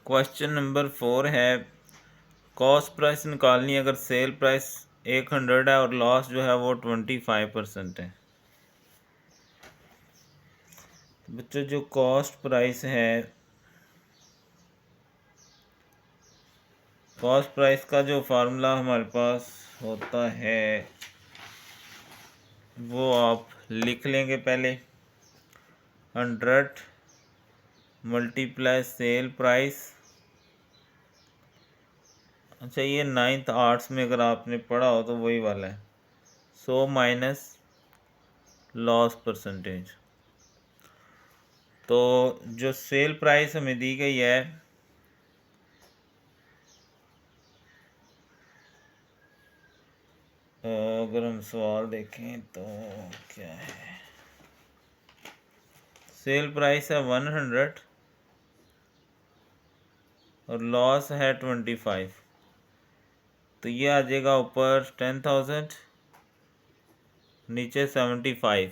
Question number 4 है, cost price निकालनी है अगर सेल प्राइस 100 है और लॉस जो है वो 25% है। बच्चों जो कॉस्ट प्राइस है, कॉस्ट प्राइस का जो फार्मूला हमारे पास होता है वो आप लिख लेंगे पहले। 100 मल्टीप्लाई सेल प्राइस। अच्छा, ये 9th आर्ट्स में अगर आपने पढ़ा हो तो वही वाला है। 100 माइनस लॉस परसेंटेज। तो जो सेल प्राइस हमें दी गई है अगर हम सवाल देखें तो क्या है, सेल प्राइस है 100 और लॉस है 25, तो ये आ जाएगा ऊपर 10,000 नीचे 75।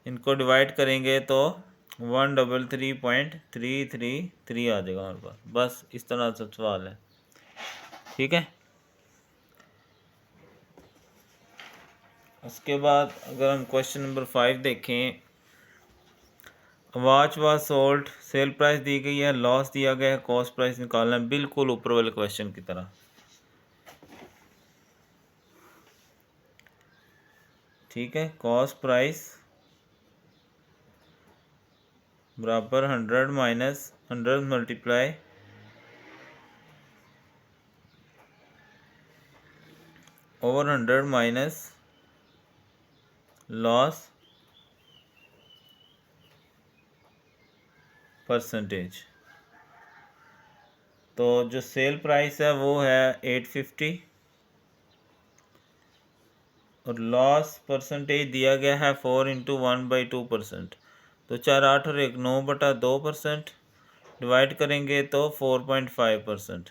इनको डिवाइड करेंगे तो 133.333 आ जाएगा हमारे पास। बस इस तरह से सवाल है, ठीक है। उसके बाद अगर हम क्वेश्चन नंबर 5 देखें, watch was sold, sale price दी गई है, लॉस दिया गया है, कॉस्ट प्राइस निकालना है, बिल्कुल ऊपर वाले क्वेश्चन की तरह, ठीक है। कॉस्ट प्राइस बराबर 100 minus 100 multiply over 100 minus loss percentage. तो जो सेल प्राइस है वो है 850 और लॉस परसेंटेज दिया गया है 4 इंटू 1/2%। तो 4 8 और 1 9/2%, डिवाइड करेंगे तो 4.5%,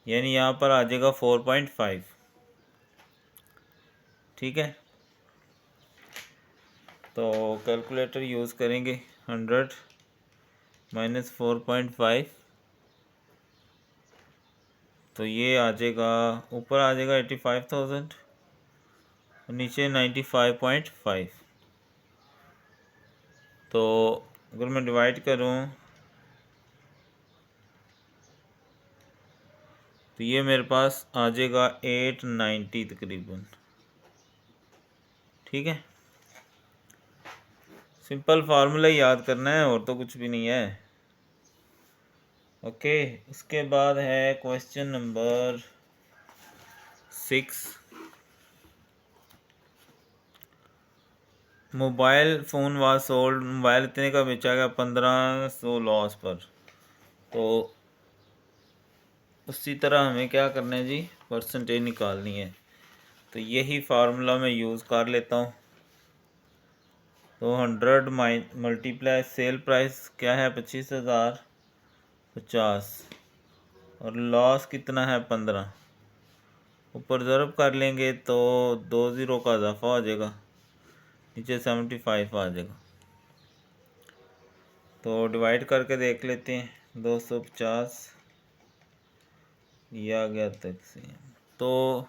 यानी यहाँ पर आ जाएगा 4.5, ठीक है। तो कैलकुलेटर यूज़ करेंगे। 100 माइनस 4.5, तो ये आ जाएगा, ऊपर आ जाएगा 85,000 और नीचे 95.5। तो अगर मैं डिवाइड करूँ तो ये मेरे पास आ जाएगा 890 तकरीबन, ठीक है। सिंपल फार्मूला याद करना है और तो कुछ भी नहीं है, ओके। उसके बाद है question number 6, mobile phone was sold, mobile इतने का बेचा गया 1500 लॉस पर। तो उसी तरह हमें क्या करना है जी, परसेंटेज निकालनी है। तो यही फार्मूला मैं यूज़ कर लेता हूँ। तो 100 मल्टीप्लाई सेल प्राइस क्या है 25,050 और लॉस कितना है 15, ऊपर ज़रब कर लेंगे तो 2 ज़ीरो का इजाफा हो जाएगा, नीचे 75 आ जाएगा। तो डिवाइड करके देख लेते हैं, 250 ये आ गया तक से, तो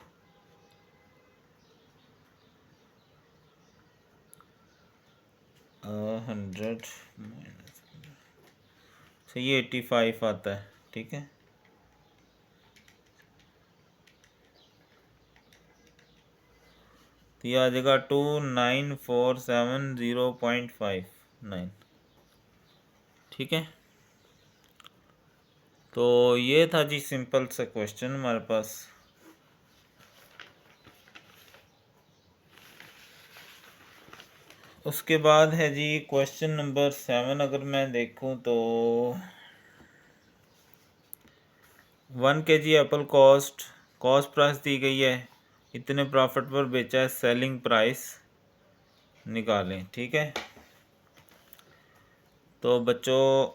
100 माइनस, तो ये 85 आता है, ठीक है। तो ये आ जाएगा 2947.059, ठीक है। तो ये था जी सिंपल सा क्वेश्चन हमारे पास। उसके बाद है जी क्वेश्चन नंबर 7, अगर मैं देखूं तो 1 kg एप्पल कॉस्ट प्राइस दी गई है, इतने प्रॉफिट पर बेचा है, सेलिंग प्राइस निकालें, ठीक है। तो बच्चों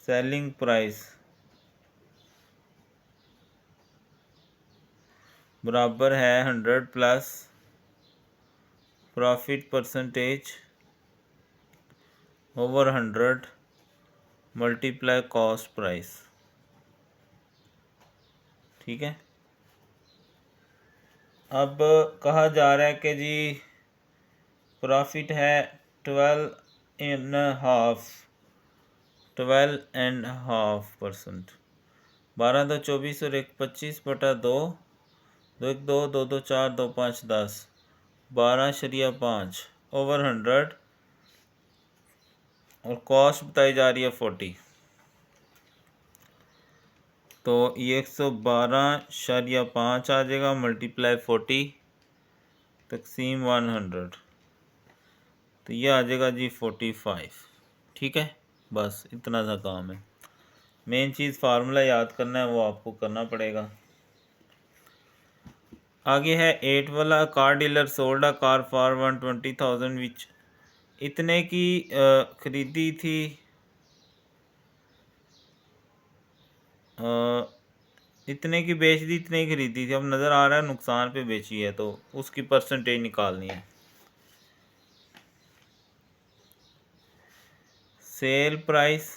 सेलिंग प्राइस बराबर है 100 plus profit percentage over 100 multiply cost price. ठीक है। अब कहा जा रहा है कि जी प्रॉफिट है 12.5%। 12 दो 24 और 1 25/2, 2 1 2, 2 2 4, 2 5 10, 12.5 ओवर 100 और कॉस्ट बताई जा रही है 40। तो ये 112.5 आ जाएगा मल्टीप्लाई 40 तकसीम 100, तो ये आ जाएगा जी 45। ठीक है, बस इतना सा काम है। मेन चीज़ फार्मूला याद करना है, वो आपको करना पड़ेगा। आगे है 8 वाला, car dealer sold a car for 120,000 विच इतने की ख़रीदी थी, इतने की बेच दी, इतने की खरीदी थी। अब नज़र आ रहा है नुकसान पे बेची है, तो उसकी परसेंटेज निकालनी है। Sale price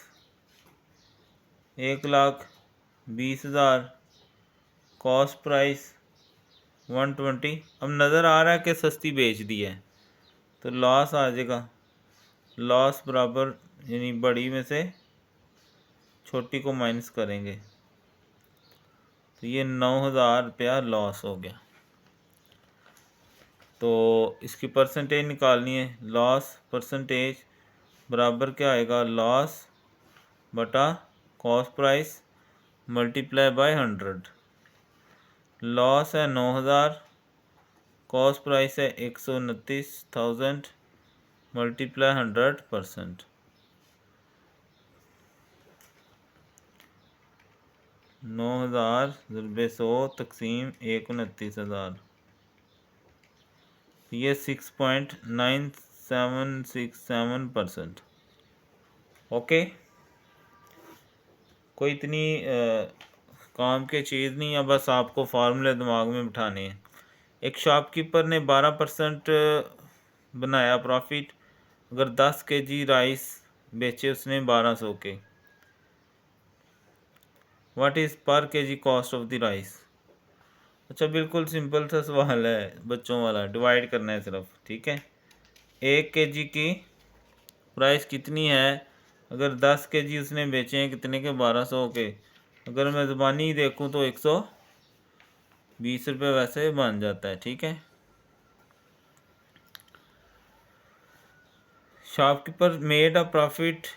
1,20,000, cost price 120। अब नज़र आ रहा है कि सस्ती बेच दी है, तो लॉस आ जाएगा। लॉस बराबर यानी बड़ी में से छोटी को माइनस करेंगे, तो ये 9,000 रुपया लॉस हो गया। तो इसकी परसेंटेज निकालनी है। लॉस परसेंटेज बराबर क्या आएगा, लॉस बटा cost price multiply by 100। Loss है 9,000, कॉस्ट प्राइस है 129,000 मल्टीप्लाई 100%। 9,000 ज़रबे 100 तकसीम 129,000, ये 6.9767%। ओके, कोई इतनी काम की चीज़ नहीं है, बस आपको फार्मूले दिमाग में बिठाने हैं। एक शॉपकीपर ने 12% बनाया प्रॉफिट। अगर 10 kg राइस बेचे उसने 1200 के, व्हाट इज़ पर KG cost of the rice. अच्छा, बिल्कुल सिंपल सा सवाल है, बच्चों वाला, डिवाइड करना है सिर्फ। ठीक है, 1 kg की प्राइस कितनी है, अगर 10 kg उसने बेचे हैं कितने के, 1200 के। अगर मैं ज़बानी देखूं तो 120 रुपये वैसे बन जाता है। ठीक है, शॉपकीपर मेड अ प्रॉफिट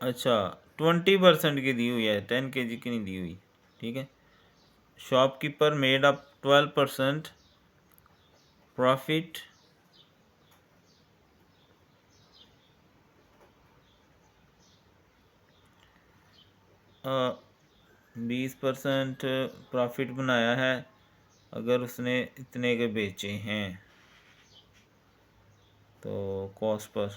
अच्छा 20% की दी हुई है, 10 kg की नहीं दी हुई। ठीक है, shopkeeper made up 12% profit uh, 20% profit बनाया है अगर उसने इतने के बेचे हैं, तो कॉस्ट पर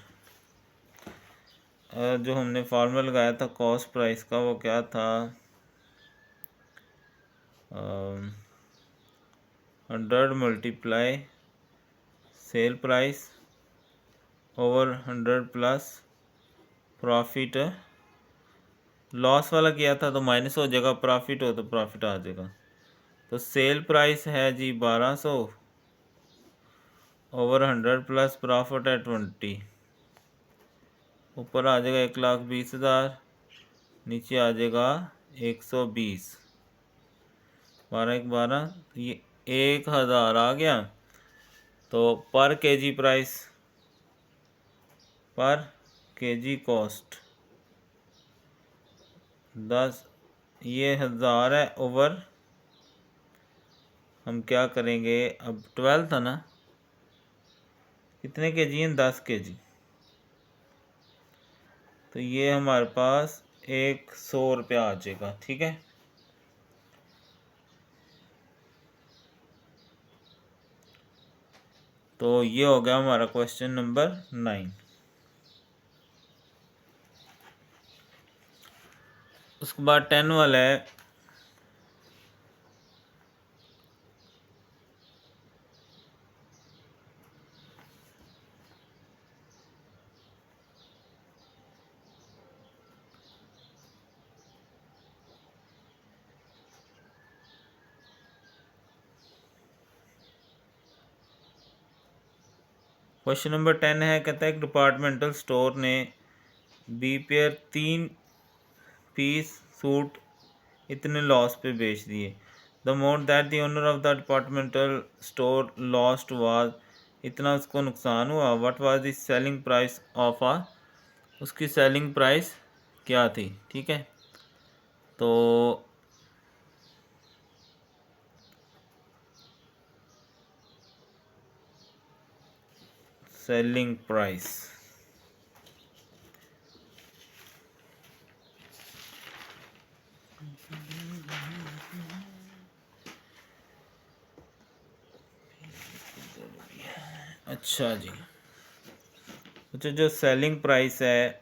जो हमने फार्मूला लगाया था कॉस्ट प्राइस का, वो क्या था, 100 multiply sale price over 100 plus profit. Loss वाला किया था तो माइनस हो जाएगा, प्रॉफिट हो तो प्रॉफिट आ जाएगा। तो सेल प्राइस है जी 1200 ओवर 100 प्लस प्रॉफिट है 20, ऊपर आ जाएगा 1,20,000, नीचे आ जाएगा 120, 12 1 12, ये 1,000 आ गया। तो पर केजी प्राइस, पर केजी कॉस्ट 10, ये 1,000 है ओवर, हम क्या करेंगे, अब 12 था ना, कितने केजी हैं, 10 केजी, तो ये हमारे पास 100 रुपया आ जाएगा। ठीक है, तो ये हो गया हमारा क्वेश्चन नंबर 9। उसके बाद 10 वाला है, क्वेश्चन नंबर 10 है, कहता है कि डिपार्टमेंटल स्टोर ने बी पेयर 3 पीस सूट इतने लॉस पे बेच दिए। The amount that the owner of the departmental store lost was, इतना उसको नुकसान हुआ। What was the selling price of uh, उसकी सेलिंग प्राइस क्या थी। ठीक है, तो सेलिंग प्राइस अच्छा जी, अच्छा जो सेलिंग प्राइस है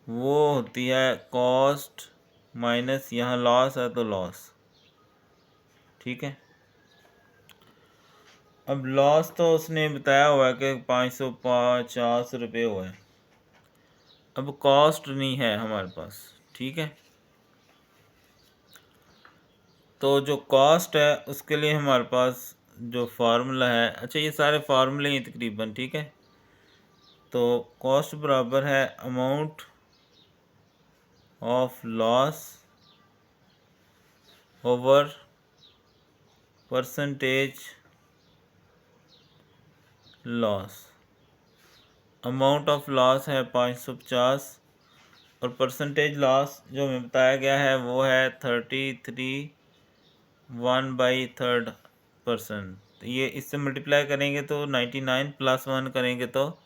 वो होती है कॉस्ट माइनस, यहाँ लॉस है तो लॉस। ठीक है, अब लॉस तो उसने बताया हुआ है कि 550 हुआ है। अब कॉस्ट नहीं है हमारे पास। ठीक है, तो जो कॉस्ट है उसके लिए हमारे पास जो फार्मूला है, अच्छा ये सारे फार्मूले ही तकरीबन। ठीक है, तो कॉस्ट बराबर है amount of loss over percentage loss. Amount of loss है 550 और परसेंटेज लॉस जो हमें बताया गया है वो है 33 1/3%। तो ये इससे मल्टीप्लाई करेंगे तो 99 + 1 करेंगे तो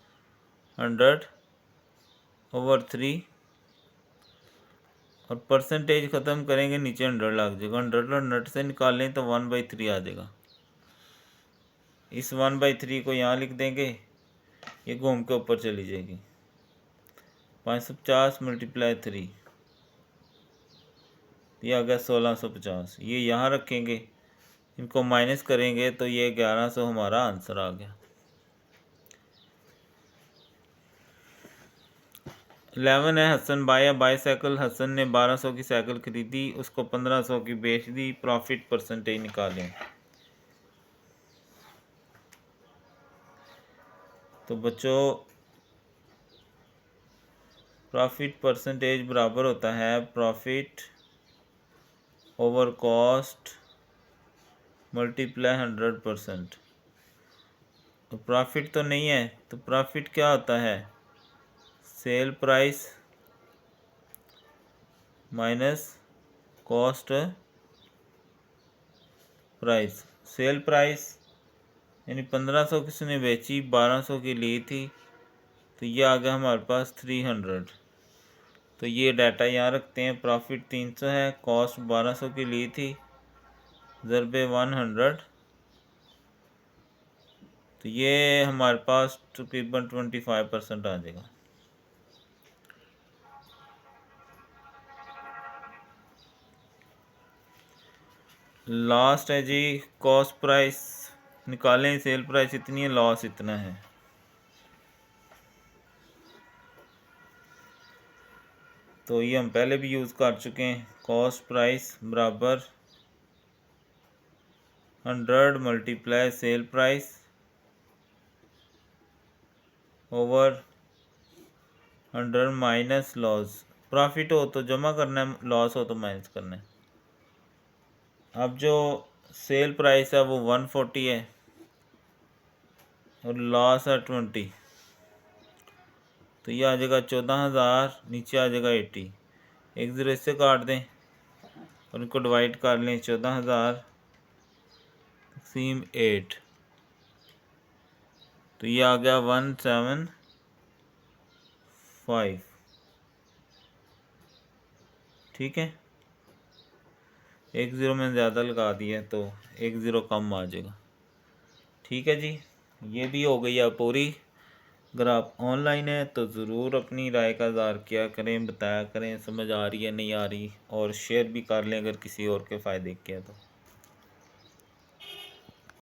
100/3 और परसेंटेज ख़त्म करेंगे नीचे 100 लग जाएगा। 100 और 100 से निकालें तो 1/3 आ जाएगा। इस 1/3 को यहाँ लिख देंगे, ये घूम के ऊपर चली जाएगी। 550 × 3 ये आ गया 1650। ये यहाँ रखेंगे, इनको माइनस करेंगे तो ये 1100 हमारा आंसर आ गया। 11 है, हसन बाया बाईसाइकिल। हसन ने 1200 की साइकिल खरीदी, उसको 1500 की बेच दी। प्रॉफिट परसेंटेज निकालें। तो बच्चों प्रॉफिट परसेंटेज बराबर होता है प्रॉफिट ओवर कॉस्ट मल्टीप्लाई 100%। तो प्रॉफिट तो नहीं है, तो प्रॉफिट क्या होता है, sale price minus cost price. Sale price यानी 1500 किसने बेची, 1200 की ली थी, तो ये आ गया हमारे पास 300। तो ये डाटा यहाँ रखते हैं। प्रॉफिट 300 है, कॉस्ट 1200 की ली थी, ज़रबे 100, तो ये हमारे पास तकरीबन 25% आ जाएगा। लास्ट है जी, कॉस्ट प्राइस निकालें। सेल प्राइस इतनी है, लॉस इतना है। तो ये हम पहले भी यूज़ कर चुके हैं। कॉस्ट प्राइस बराबर 100 × sale price over 100 minus loss. Profit हो तो जमा करना है, लॉस हो तो माइनस करना है। अब जो सेल प्राइस है वो 140 है और लॉस है 20, तो ये आ जाएगा 14,000, नीचे आ जाएगा 80। एक ज़ीरो इससे काट दें और इनको डिवाइड कर लें। 14,000 × 8, तो ये आ गया 175। ठीक है, एक ज़ीरो मैंने ज़्यादा लगा दिया तो एक ज़ीरो कम आ जाएगा। ठीक है जी, ये भी हो गई है पूरी। अगर आप ऑनलाइन हैं तो ज़रूर अपनी राय का इज़हार किया करें, बताया करें समझ आ रही है नहीं आ रही, और शेयर भी कर लें अगर किसी और के फ़ायदे के हैं तो।